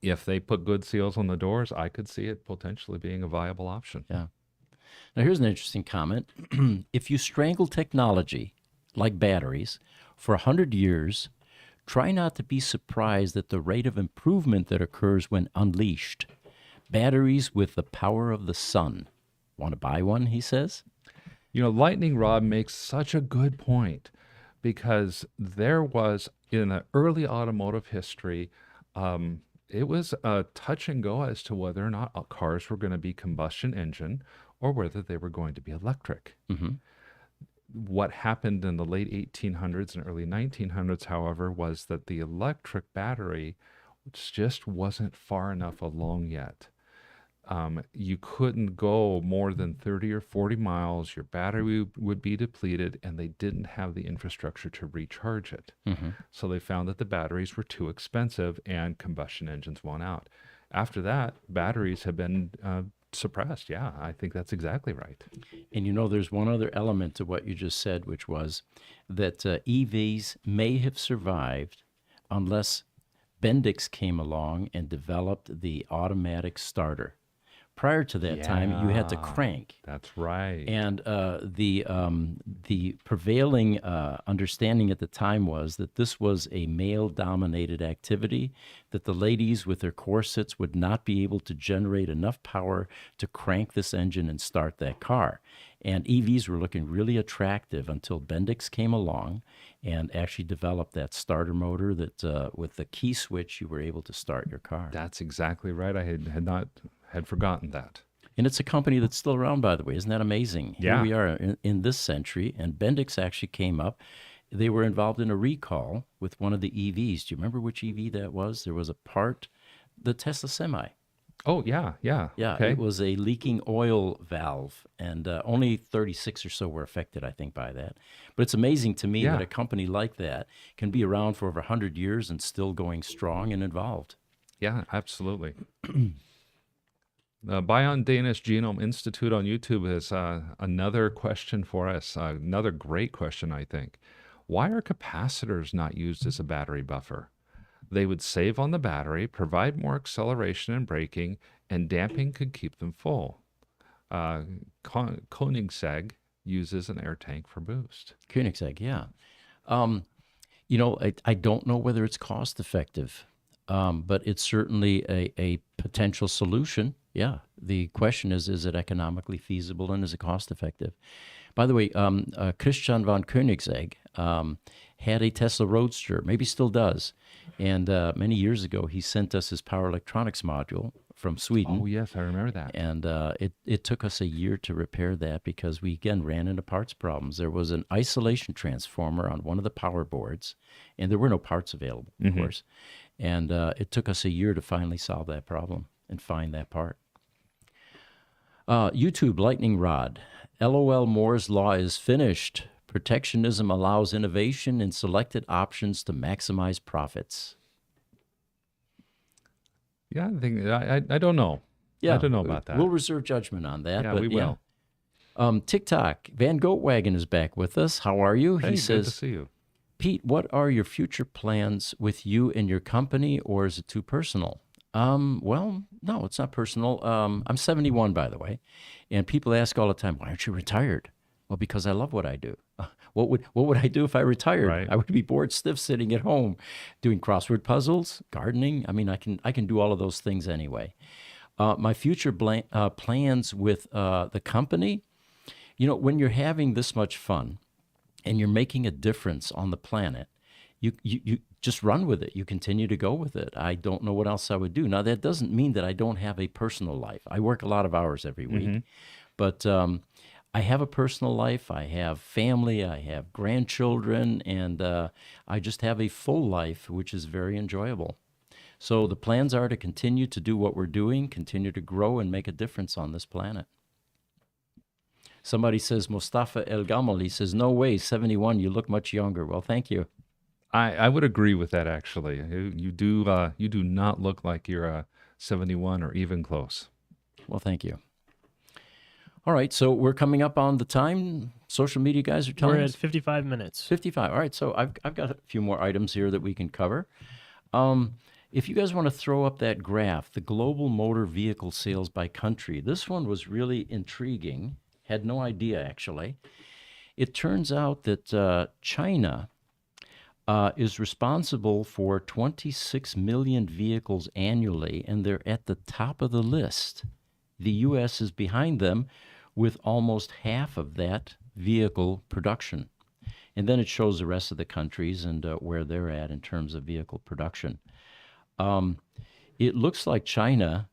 if they put good seals on the doors, I could see it potentially being a viable option. Yeah. Now, here's an interesting comment. If you strangle technology, like batteries, for 100 years, try not to be surprised at the rate of improvement that occurs when unleashed. Batteries with the power of the sun. Want to buy one, he says? Lightning Rod makes such a good point because there was, in the early automotive history, it was a touch and go as to whether or not cars were going to be combustion engine or whether they were going to be electric. Mm-hmm. What happened in the late 1800s and early 1900s, however, was that the electric battery just wasn't far enough along yet. You couldn't go more than 30 or 40 miles. Your battery would be depleted, and they didn't have the infrastructure to recharge it. Mm-hmm. So they found that the batteries were too expensive, and combustion engines won out. After that, batteries have been suppressed. Yeah, I think that's exactly right. And there's one other element to what you just said, which was that EVs may have survived unless Bendix came along and developed the automatic starter. Prior to that time, you had to Yeah, crank. That's right. And the prevailing understanding at the time was that this was a male-dominated activity, that the ladies with their corsets would not be able to generate enough power to crank this engine and start that car. And EVs were looking really attractive until Bendix came along and actually developed that starter motor that with the key switch you were able to start your car. That's exactly right. I had forgotten that. And it's a company that's still around, by the way. Isn't that amazing? Yeah. Here we are in this century, and Bendix actually came up. They were involved in a recall with one of the EVs. Do you remember which EV that was? There was a part, the Tesla Semi. Oh, yeah. Yeah, Okay. it was a leaking oil valve, and only 36 or so were affected, I think, by that. But it's amazing to me Yeah. that a company like that can be around for over 100 years and still going strong and involved. Yeah, absolutely. Bion Danish Genome Institute on YouTube is another question for us. Another great question, I think. Why are capacitors not used as a battery buffer? They would save on the battery, provide more acceleration and braking, and damping could keep them full. Koenigsegg uses an air tank for boost. Koenigsegg, yeah. I don't know whether it's cost effective, but it's certainly a potential solution. Yeah. The question is it economically feasible and is it cost effective? By the way, Christian von Koenigsegg had a Tesla Roadster, maybe still does. And many years ago, he sent us his power electronics module from Sweden. Oh, yes, I remember that. And it took us a year to repair that because we, again, ran into parts problems. There was an isolation transformer on one of the power boards, and there were no parts available, of course. And it took us a year to finally solve that problem and find that part. YouTube Lightning Rod. LOL Moore's Law is finished. Protectionism allows innovation in selected options to maximize profits. Yeah, I think I don't know. Yeah, I don't know about that. We'll reserve judgment on that. Yeah, but we will. TikTok. Van Goatwagen is back with us. How are you? Hey, He good to says, see you. Pete, what are your future plans with you and your company, or is it too personal? Well, no, it's not personal. I'm 71, by the way, and people ask all the time, why aren't you retired? Well, because I love what I do. What would I do if I retired? Right. I would be bored stiff sitting at home doing crossword puzzles, gardening. I mean, I can do all of those things anyway. My future plans with the company, when you're having this much fun and you're making a difference on the planet, you just run with it. You continue to go with it. I don't know what else I would do. Now, that doesn't mean that I don't have a personal life. I work a lot of hours every week, but I have a personal life. I have family. I have grandchildren, and I just have a full life, which is very enjoyable. So the plans are to continue to do what we're doing, continue to grow, and make a difference on this planet. Somebody says, Mustafa El Gamal, he says, no way, 71, you look much younger. Well, thank you. I would agree with that, actually. You do not look like you're 71 or even close. Well, thank you. All right, so we're coming up on the time. Social media guys are telling We're us. at 55 minutes. 55. All right, so I've got a few more items here that we can cover. if you guys want to throw up that graph, the global motor vehicle sales by country, this one was really intriguing. Had no idea, actually. It turns out that China is responsible for 26 million vehicles annually, and they're at the top of the list. The U.S. is behind them with almost half of that vehicle production. And then it shows the rest of the countries and where they're at in terms of vehicle production. It looks like China,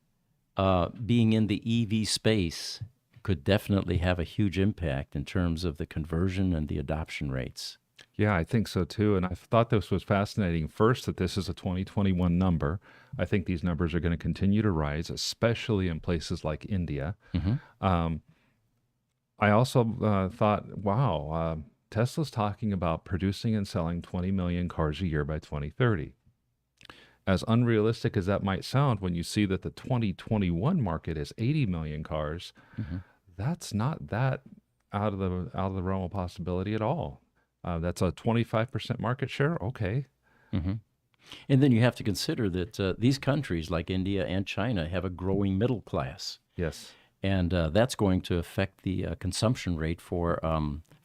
being in the EV space, could definitely have a huge impact in terms of the conversion and the adoption rates. Yeah, I think so too. And I thought this was fascinating. First, that this is a 2021 number. I think these numbers are going to continue to rise, especially in places like India. I also thought, wow, Tesla's talking about producing and selling 20 million cars a year by 2030. As unrealistic as that might sound, when you see that the 2021 market is 80 million cars, that's not that out of the realm of possibility at all. That's a 25% market share. Okay. And then you have to consider that these countries like India and China have a growing middle class. Yes. And that's going to affect the consumption rate for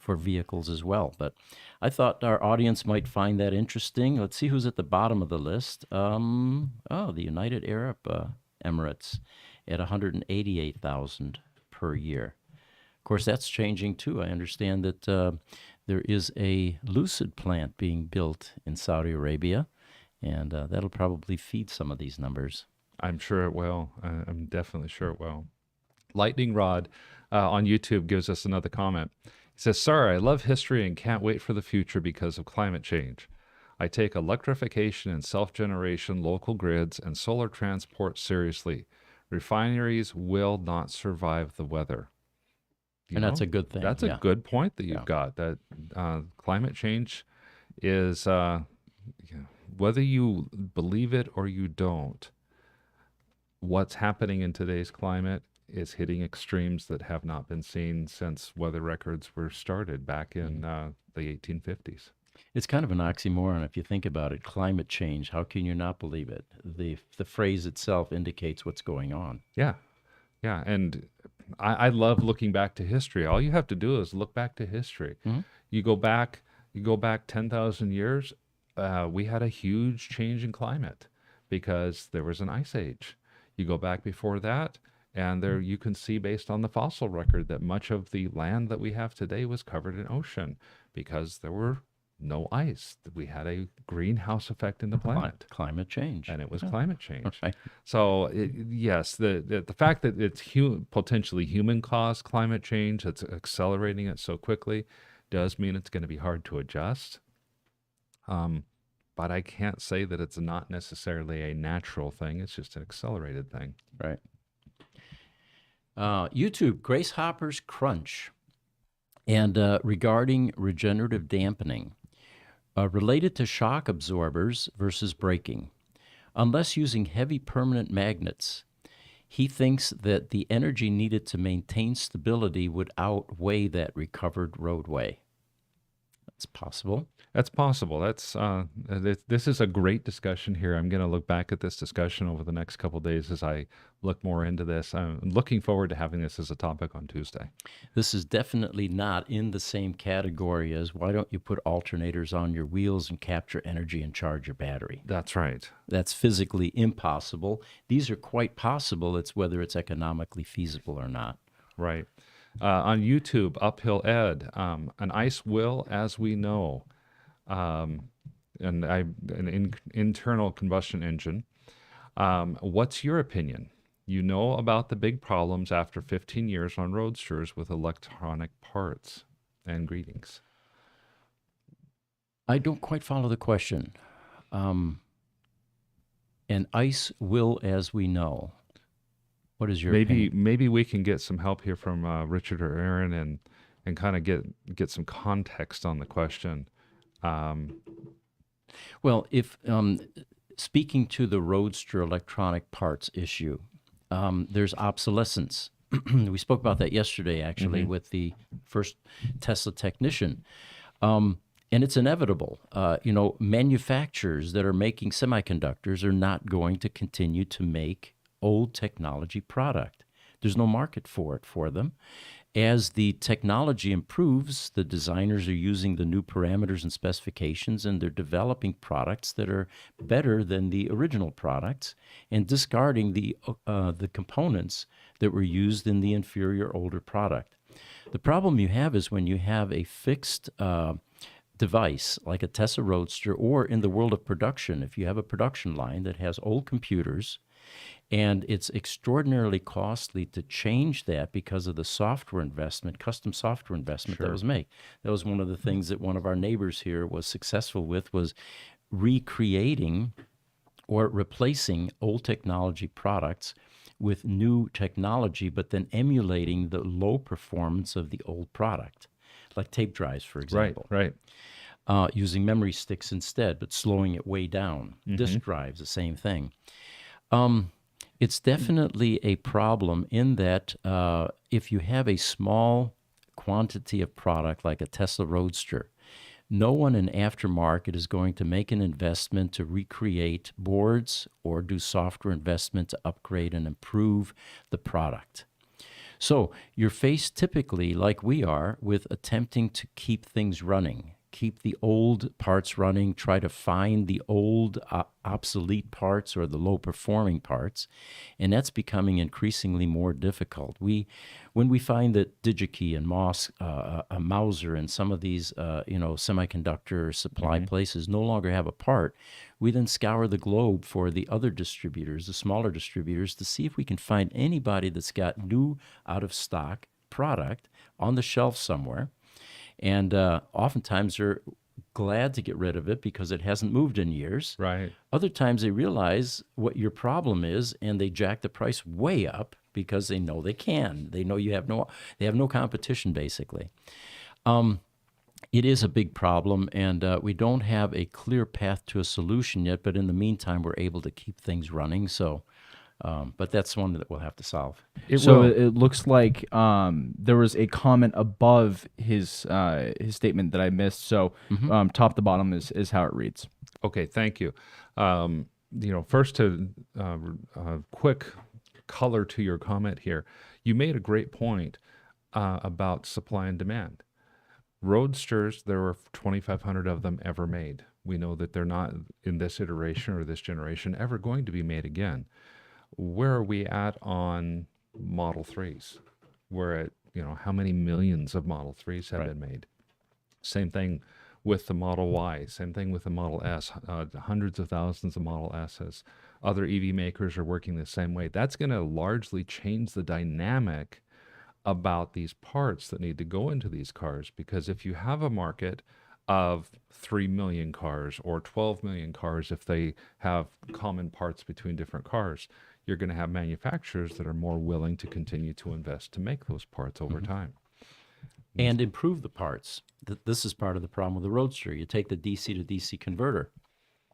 vehicles as well. But I thought our audience might find that interesting. Let's see who's at the bottom of the list. The United Arab Emirates at 188,000 per year. Of course, that's changing too. I understand that there is a Lucid plant being built in Saudi Arabia, and that'll probably feed some of these numbers. I'm sure it will. I'm definitely sure it will. Lightning Rod on YouTube gives us another comment. He says, "Sorry, I love history and can't wait for the future because of climate change. I take electrification and self-generation, local grids, and solar transport seriously. Refineries will not survive the weather." And that's a good thing. That's a good point that you've got, that climate change is, whether you believe it or you don't, what's happening in today's climate is hitting extremes that have not been seen since weather records were started back in the 1850s. It's kind of an oxymoron if you think about it. Climate change, how can you not believe it? The phrase itself indicates what's going on. Yeah. Yeah. And I love looking back to history. All you have to do is look back to history. You go back 10,000 years, we had a huge change in climate because there was an ice age. You go back before that, and there you can see, based on the fossil record, that much of the land that we have today was covered in ocean because there were no ice. We had a greenhouse effect in the planet. Climate change. And it was climate change. Right. So, yes, the fact that it's potentially human-caused climate change that's accelerating it so quickly does mean it's going to be hard to adjust. But I can't say that it's not necessarily a natural thing. It's just an accelerated thing. Right. YouTube, Grace Hopper's Crunch. And regarding regenerative dampening, related to shock absorbers versus braking. Unless using heavy permanent magnets, he thinks that the energy needed to maintain stability would outweigh that recovered roadway. That's possible. That's possible. That's this is a great discussion here. I'm going to look back at this discussion over the next couple of days as I look more into this. I'm looking forward to having this as a topic on Tuesday. This is definitely not in the same category as why don't you put alternators on your wheels and capture energy and charge your battery. That's right. That's physically impossible. These are quite possible. It's whether it's economically feasible or not. Right. On YouTube, Uphill Ed, an ice will, as we know, an internal combustion engine. What's your opinion? You know about the big problems after 15 years on Roadsters with electronic parts. And greetings. I don't quite follow the question. An ice will, as we know. What is your opinion? Maybe we can get some help here from Richard or Aaron and kind of get some context on the question. Well, if speaking to the Roadster electronic parts issue, there's obsolescence. We spoke about that yesterday, actually, with the first Tesla technician. And it's inevitable. Manufacturers that are making semiconductors are not going to continue to make old technology product. There's no market for it for them. As the technology improves, the designers are using the new parameters and specifications, and they're developing products that are better than the original products and discarding the components that were used in the inferior older product. The problem you have is when you have a fixed device like a Tesla Roadster, or in the world of production, if you have a production line that has old computers, and it's extraordinarily costly to change that because of the software investment, custom software investment that was made. That was one of the things that one of our neighbors here was successful with, was recreating or replacing old technology products with new technology, but then emulating the low performance of the old product, like tape drives, for example. Right. Using memory sticks instead, but slowing it way down. Disk drives, the same thing. It's definitely a problem in that if you have a small quantity of product like a Tesla Roadster, no one in aftermarket is going to make an investment to recreate boards or do software investment to upgrade and improve the product. So you're faced typically, like we are, with attempting to keep things running, keep the old parts running, try to find the old obsolete parts or the low-performing parts, and that's becoming increasingly more difficult. When we find that DigiKey and Mauser and some of these semiconductor supply places no longer have a part, we then scour the globe for the other distributors, the smaller distributors, to see if we can find anybody that's got new out-of-stock product on the shelf somewhere. And oftentimes they're glad to get rid of it because it hasn't moved in years. Right. Other times they realize what your problem is, and they jack the price way up because they know they can. They know they have no competition, basically. It is a big problem, and we don't have a clear path to a solution yet, but in the meantime, we're able to keep things running. So, but that's one that we'll have to solve. It looks like there was a comment above his statement that I missed. So top to bottom is how it reads. Okay, thank you. First to quick color to your comment here. You made a great point about supply and demand. Roadsters, there were 2,500 of them ever made. We know that they're not in this iteration or this generation ever going to be made again. Where are we at on Model 3s? We're at, how many millions of Model 3s have been made? Same thing with the Model Y, same thing with the Model S, hundreds of thousands of Model S's. Other EV makers are working the same way. That's going to largely change the dynamic about these parts that need to go into these cars, because if you have a market of 3 million cars or 12 million cars, if they have common parts between different cars, you're going to have manufacturers that are more willing to continue to invest to make those parts over time. And improve the parts. This is part of the problem with the Roadster. You take the DC to DC converter.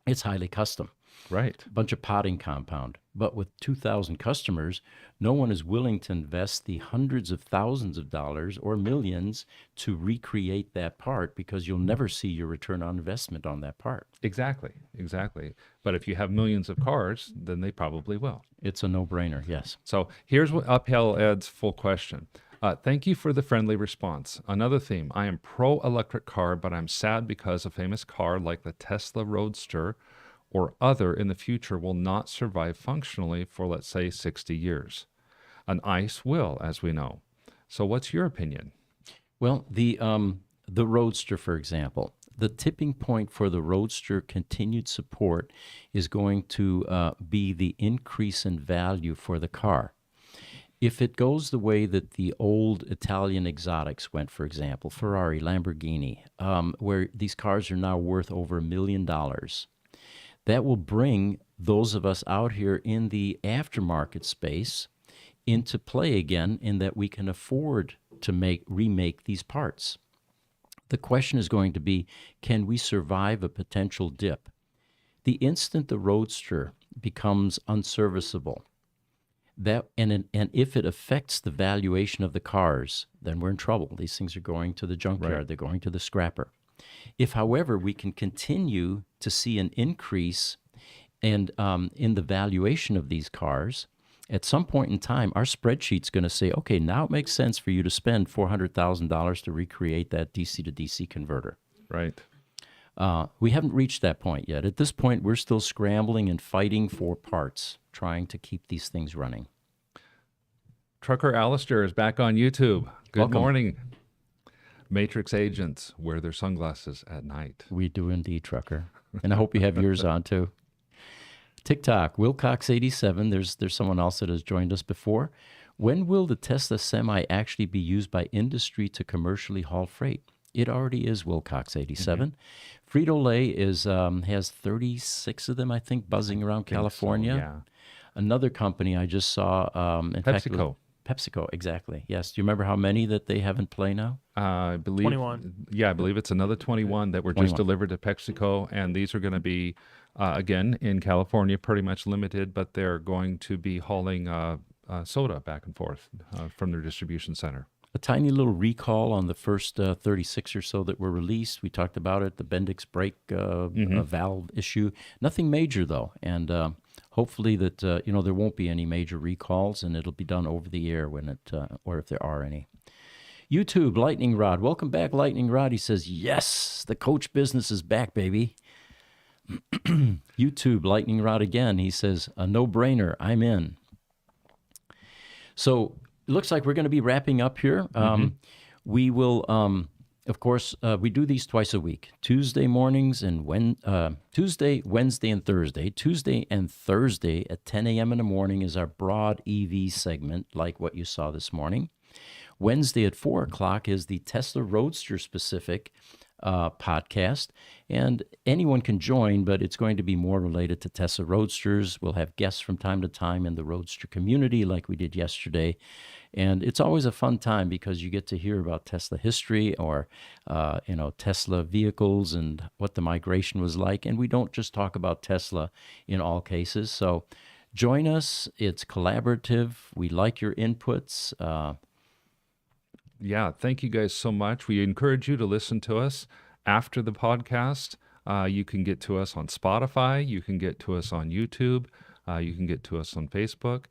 It's highly custom. Right. A bunch of potting compound. But with 2,000 customers, no one is willing to invest the hundreds of thousands of dollars or millions to recreate that part, because you'll never see your return on investment on that part. Exactly. But if you have millions of cars, then they probably will. It's a no-brainer, yes. So here's what Uphill Ed's full question. Thank you for the friendly response. Another theme. I am pro-electric car, but I'm sad because a famous car like the Tesla Roadster or other in the future will not survive functionally for, let's say, 60 years. An ICE will, as we know. So what's your opinion? Well, the Roadster, for example, the tipping point for the Roadster continued support is going to be the increase in value for the car. If it goes the way that the old Italian exotics went, for example, Ferrari, Lamborghini, where these cars are now worth over $1 million, that will bring those of us out here in the aftermarket space into play again, in that we can afford to remake these parts. The question is going to be, can we survive a potential dip? The instant the Roadster becomes unserviceable, and if it affects the valuation of the cars, then we're in trouble. These things are going to the junkyard. Right. They're going to the scrapper. If, however, we can continue to see an increase and in the valuation of these cars, at some point in time, our spreadsheet's going to say, okay, now it makes sense for you to spend $400,000 to recreate that DC to DC converter. Right. We haven't reached that point yet. At this point, we're still scrambling and fighting for parts, trying to keep these things running. Trucker Alistair is back on YouTube. Good Welcome. morning. Matrix agents wear their sunglasses at night. We do indeed, Trucker. And I hope you have yours on too. TikTok, Wilcox87, there's someone else that has joined us before. When will the Tesla Semi actually be used by industry to commercially haul freight? It already is, Wilcox87. Frito-Lay has 36 of them, I think, buzzing around California. So, yeah. Another company I just saw, in fact, PepsiCo. PepsiCo, exactly. Yes. Do you remember how many that they have in play now? I believe 21. Yeah, I believe it's another 21 that were 21. just delivered to PepsiCo, and these are going to be again in California, pretty much limited, but they're going to be hauling soda back and forth from their distribution center. A tiny little recall on the first 36 or so that were released. We talked about it, the Bendix brake valve issue. Nothing major though, and hopefully that there won't be any major recalls, and it'll be done over the air when it or if there are any. YouTube, Lightning Rod. Welcome back, Lightning Rod. He says, yes, the coach business is back, baby. YouTube, Lightning Rod again. He says, a no-brainer. I'm in. So it looks like we're going to be wrapping up here. We will, of course, we do these twice a week. Tuesday mornings and Tuesday, Wednesday, and Thursday. Tuesday and Thursday at 10 a.m. in the morning is our broad EV segment, like what you saw this morning. Wednesday at 4 o'clock is the Tesla Roadster specific podcast, and anyone can join, but it's going to be more related to Tesla Roadsters. We'll have guests from time to time in the Roadster community like we did yesterday, and it's always a fun time because you get to hear about Tesla history or Tesla vehicles and what the migration was like, and we don't just talk about Tesla in all cases. So join us. It's collaborative. We like your inputs. Yeah, thank you guys so much. We encourage you to listen to us after the podcast. You can get to us on Spotify. You can get to us on YouTube. You can get to us on Facebook.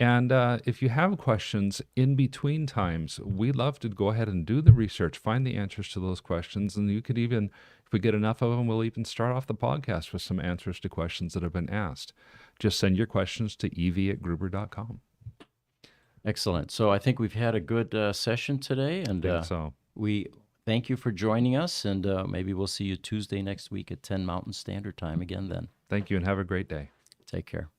And if you have questions in between times, we love to go ahead and do the research, find the answers to those questions. And you could even, if we get enough of them, we'll even start off the podcast with some answers to questions that have been asked. Just send your questions to ev@gruber.com. Excellent. So I think we've had a good session today, and we thank you for joining us, and maybe we'll see you Tuesday next week at 10 Mountain Standard Time again then. Thank you, and have a great day. Take care.